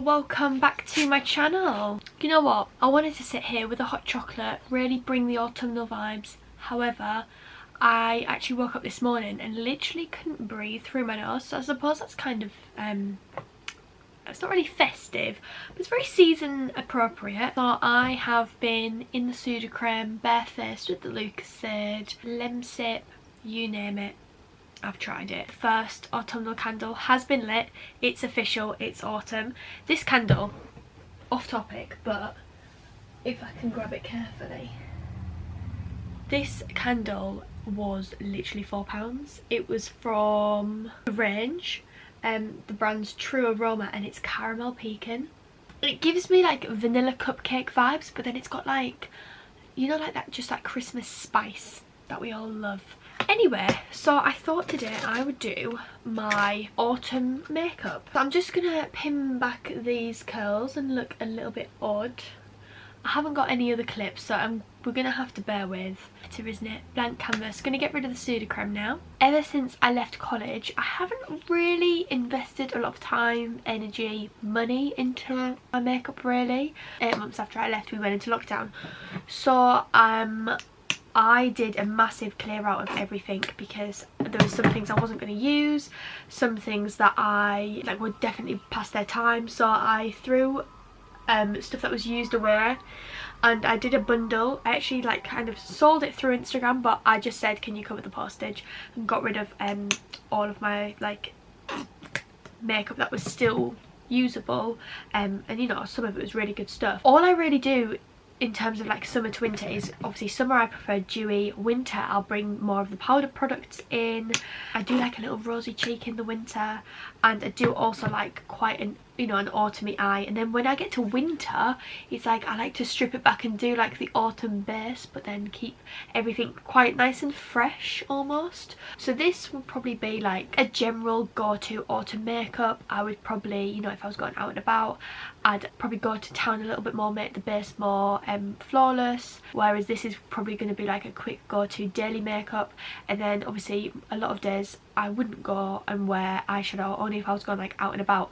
welcome back to my channel. You know what, I wanted to sit here with a hot chocolate, really bring the autumnal vibes. However, I actually woke up this morning and literally couldn't breathe through my nose, so I suppose that's kind of it's not really festive, but it's very season appropriate. So I have been in the Sudocreme, barefaced with the Lucozade, Lemsip, you name it, I've tried it. First autumnal candle has been lit. It's official, it's autumn. This candle, off topic, but if I can grab it carefully, this candle was literally £4. It was from the range, the brand's True Aroma, and it's caramel pecan. It gives me like vanilla cupcake vibes, but then it's got like, you know, like that, just that Christmas spice that we all love. Anyway, so I thought today I would do my autumn makeup. So I'm just gonna pin back these curls and look a little bit odd. I haven't got any other clips, so we're gonna have to bear with it, isn't it? Blank canvas. Gonna get rid of the Sudocreme now. Ever since I left college, I haven't really invested a lot of time, energy, money into my makeup really. 8 months after I left, we went into lockdown. So I did a massive clear out of everything because there were some things I wasn't going to use, some things that I like were definitely past their time, so I threw stuff that was used away, and I did a bundle. I actually like kind of sold it through Instagram, but I just said, can you cover the postage, and got rid of all of my like makeup that was still usable, and you know, some of it was really good stuff. All I really do in terms of like summer to winter is, obviously summer I prefer dewy, winter I'll bring more of the powder products in. I do like a little rosy cheek in the winter, and I do also like quite an, you know, an autumny eye. And then when I get to winter, it's like I like to strip it back and do like the autumn base, but then keep everything quite nice and fresh almost. So this would probably be like a general go-to autumn makeup. I would probably, you know, if I was going out and about, I'd probably go to town a little bit more, make the base more flawless, whereas this is probably going to be like a quick go-to daily makeup. And then obviously a lot of days I wouldn't go and wear eyeshadow, only if I was going like out and about.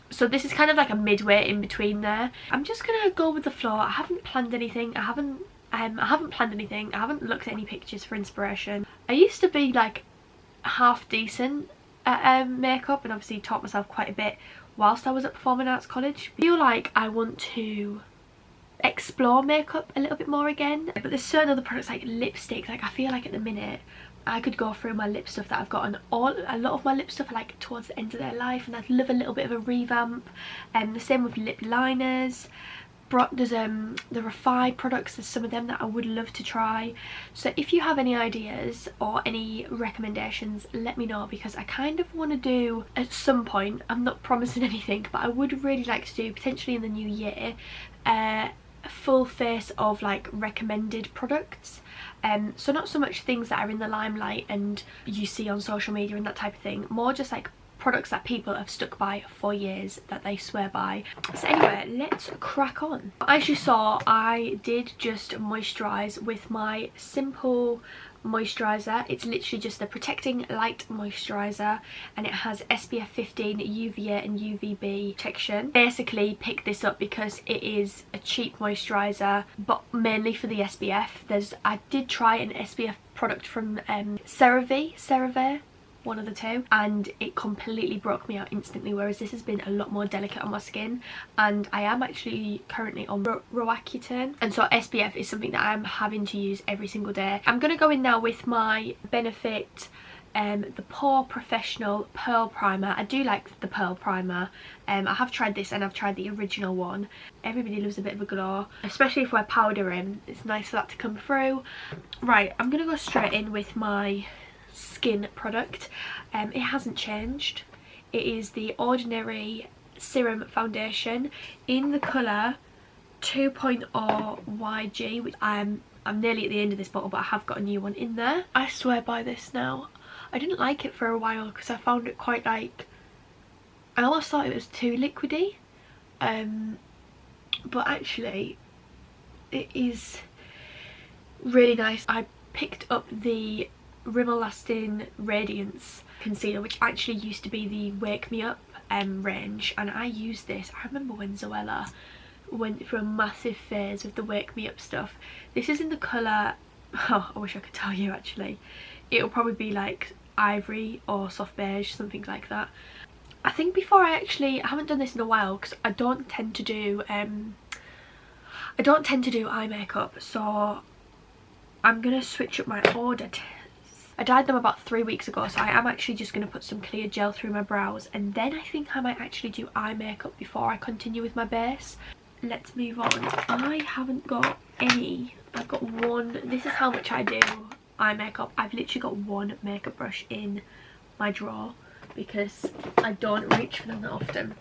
So this is kind of like a midway in between there. I'm just gonna go with the flow. I haven't planned anything. I haven't planned anything. I haven't looked at any pictures for inspiration. I used to be like half decent at makeup, and obviously taught myself quite a bit whilst I was at Performing Arts College. I feel like I want to explore makeup a little bit more again, but there's certain other products like lipstick. Like I feel like at the minute I could go through my lip stuff that I've got, and a lot of my lip stuff are like towards the end of their life, and I'd love a little bit of a revamp. And the same with lip liners. There's the Refy products, there's some of them that I would love to try. So if you have any ideas or any recommendations, let me know, because I kind of want to do at some point, I'm not promising anything, but I would really like to do potentially in the new year a full face of like recommended products. So not so much things that are in the limelight and you see on social media and that type of thing, more just like products that people have stuck by for years, that they swear by. So anyway, let's crack on. As you saw, I did just moisturise with my simple moisturizer. It's literally just the protecting light moisturizer, and it has SPF 15, UVA and UVB protection. Basically picked this up because it is a cheap moisturizer, but mainly for the SPF. I did try an SPF product from CeraVe, one of the two, and it completely broke me out instantly, whereas this has been a lot more delicate on my skin, and I am actually currently on Roaccutane, and so SPF is something that I'm having to use every single day. I'm going to go in now with my Benefit the Pore Professional Pearl Primer. I do like the Pearl Primer. I have tried this and I've tried the original one. Everybody loves a bit of a glow, especially if we're powdering. It's nice for that to come through. Right, I'm going to go straight in with my skin product. It hasn't changed. It is the Ordinary Serum Foundation in the colour 2.0 YG, which I'm nearly at the end of this bottle, but I have got a new one in there. I swear by this now. I didn't like it for a while because I found it quite like, I almost thought it was too liquidy, but actually it is really nice. I picked up the Rimmel Lasting Radiance concealer, which actually used to be the Wake Me Up range, and I use this. I remember when Zoella went through a massive phase with the Wake Me Up stuff. This is in the colour, oh, I wish I could tell you actually. It'll probably be like ivory or soft beige, something like that. I think before I haven't done this in a while because I don't tend to do eye makeup, so I'm gonna switch up my order. I dyed them about 3 weeks ago, so I am actually just going to put some clear gel through my brows, and then I think I might actually do eye makeup before I continue with my base. Let's move on. I haven't got any. I've got one. This is how much I do eye makeup. I've literally got one makeup brush in my drawer because I don't reach for them that often.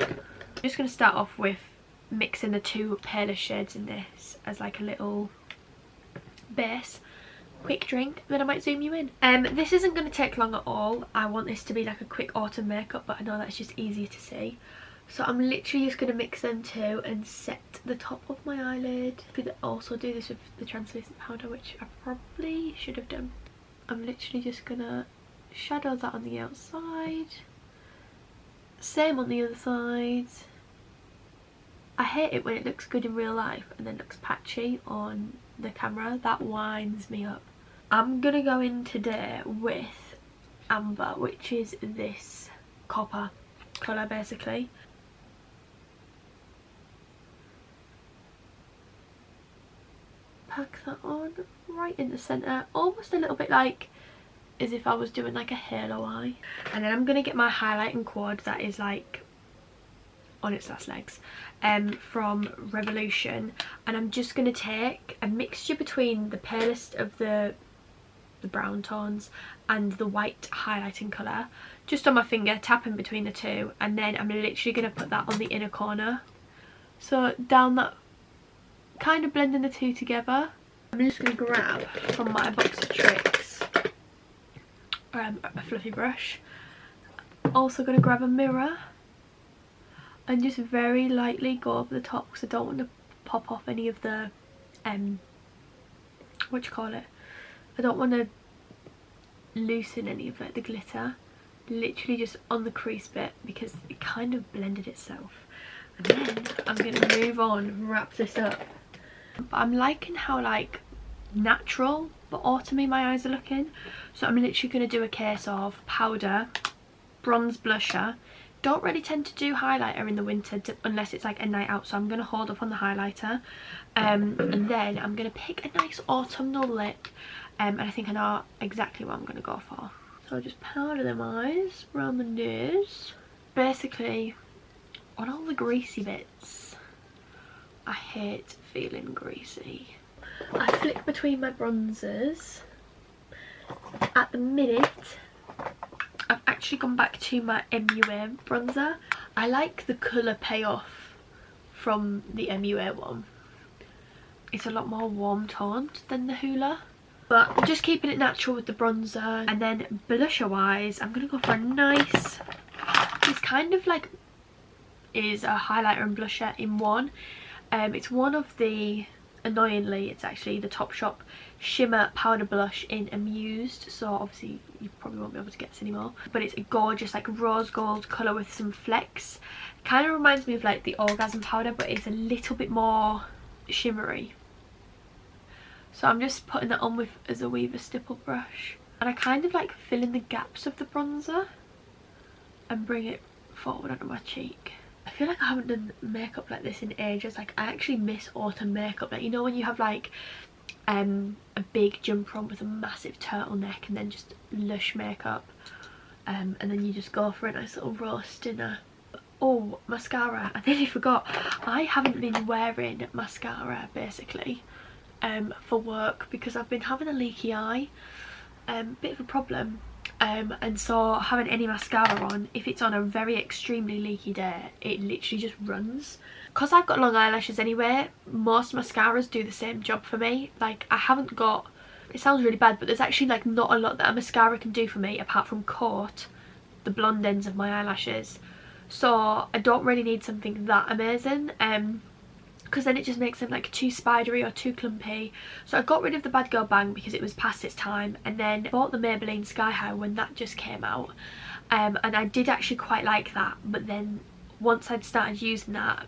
I'm just going to start off with mixing the two paler shades in this as like a little base. Quick drink, then I might zoom you in. This isn't going to take long at all. I want this to be like a quick autumn makeup, but I know that's just easier to see. So I'm literally just going to mix them two and set the top of my eyelid. I could also do this with the translucent powder, which I probably should have done. I'm literally just going to shadow that on the outside. Same on the other side. I hate it when it looks good in real life and then looks patchy on the camera. That winds me up. I'm gonna go in today with Amber, which is this copper colour basically. Pack that on right in the centre, almost a little bit like as if I was doing like a halo eye. And then I'm gonna get my highlighting quad that is like on its last legs from Revolution, and I'm just going to take a mixture between the palest of the brown tones and the white highlighting colour just on my finger, tapping between the two, and then I'm literally going to put that on the inner corner, so down that, kind of blending the two together. I'm just going to grab from my box of tricks a fluffy brush. Also going to grab a mirror and just very lightly go over the top because I don't want to pop off any of the what do you call it, I don't want to loosen any of like the glitter, literally just on the crease bit because it kind of blended itself. And then I'm going to move on and wrap this up. But I'm liking how like natural but autumny my eyes are looking, so I'm literally going to do a case of powder, bronze blusher. Don't really tend to do highlighter in the winter unless it's like a night out, so I'm going to hold up on the highlighter, and then I'm going to pick a nice autumnal lip, and I think I know exactly what I'm going to go for. So I'll just powder them eyes around the nose, basically on all the greasy bits. I hate feeling greasy. I flick between my bronzers. At the minute I've actually gone back to my MUA bronzer. I like the colour payoff from the MUA one. It's a lot more warm toned than the Hoola. But I'm just keeping it natural with the bronzer. And then blusher wise, I'm going to go for a nice, it's kind of like is a highlighter and blusher in one. It's one of the, annoyingly, it's actually the Topshop Shimmer powder blush in Amused, so obviously you probably won't be able to get this anymore, but it's a gorgeous like rose gold colour with some flecks. Kind of reminds me of like the Orgasm powder, but it's a little bit more shimmery. So I'm just putting that on with as a Weaver stipple brush, and I kind of like fill in the gaps of the bronzer and bring it forward onto my cheek. I feel like I haven't done makeup like this in ages. Like I actually miss autumn makeup, like you know when you have like a big jumper on with a massive turtleneck and then just lush makeup, and then you just go for a nice little roast dinner. Oh, mascara, I nearly forgot. I haven't been wearing mascara basically for work because I've been having a leaky eye, bit of a problem, and so having any mascara on, if it's on a very extremely leaky day, it literally just runs. Because I've got long eyelashes anyway, most mascaras do the same job for me. Like I haven't got, it sounds really bad, but there's actually like not a lot that a mascara can do for me apart from coat the blonde ends of my eyelashes. So I don't really need something that amazing. because then it just makes them like too spidery or too clumpy. So I got rid of the Bad Girl Bang because it was past its time, and then bought the Maybelline Sky High when that just came out, and I did actually quite like that. But then once I'd started using that,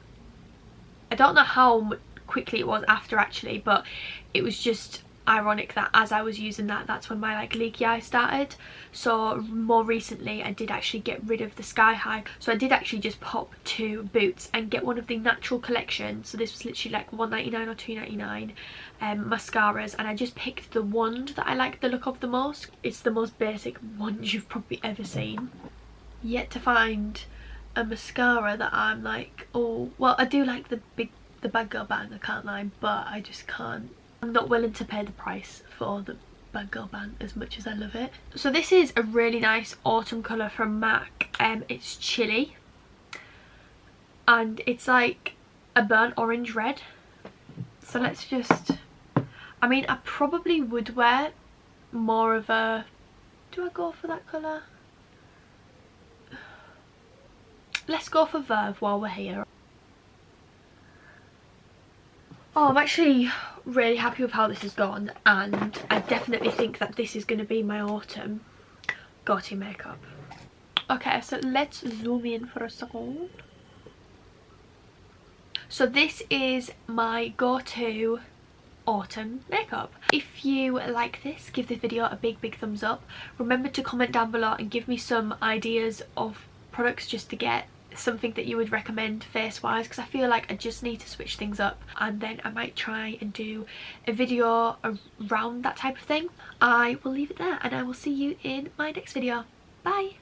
I don't know how quickly it was after actually, but it was just ironic that as I was using that, that's when my like leaky eye started. So more recently I did actually get rid of the Sky High, so I did actually just pop to Boots and get one of the natural collection. So this was literally like $1.99 or $2.99 mascaras, and I just picked the wand that I like the look of the most. It's the most basic wand you've probably ever seen. Yet to find a mascara that I'm like, oh well, I do like the Bad Girl Bang, I can't lie, but I just can't, I'm not willing to pay the price for the Bad Girl Bang as much as I love it. So this is a really nice autumn colour from MAC. It's chilly and it's like a burnt orange red. So let's just, I mean, I probably would wear more of a, do I go for that colour? Let's go for Verve while we're here. Oh, I'm actually really happy with how this has gone, and I definitely think that this is going to be my autumn go-to makeup. Okay, so let's zoom in for a second. So this is my go-to autumn makeup. If you like this, give this video a big thumbs up. Remember to comment down below and give me some ideas of products just to get something that you would recommend face wise, because I feel like I just need to switch things up, and then I might try and do a video around that type of thing. I will leave it there and I will see you in my next video. Bye.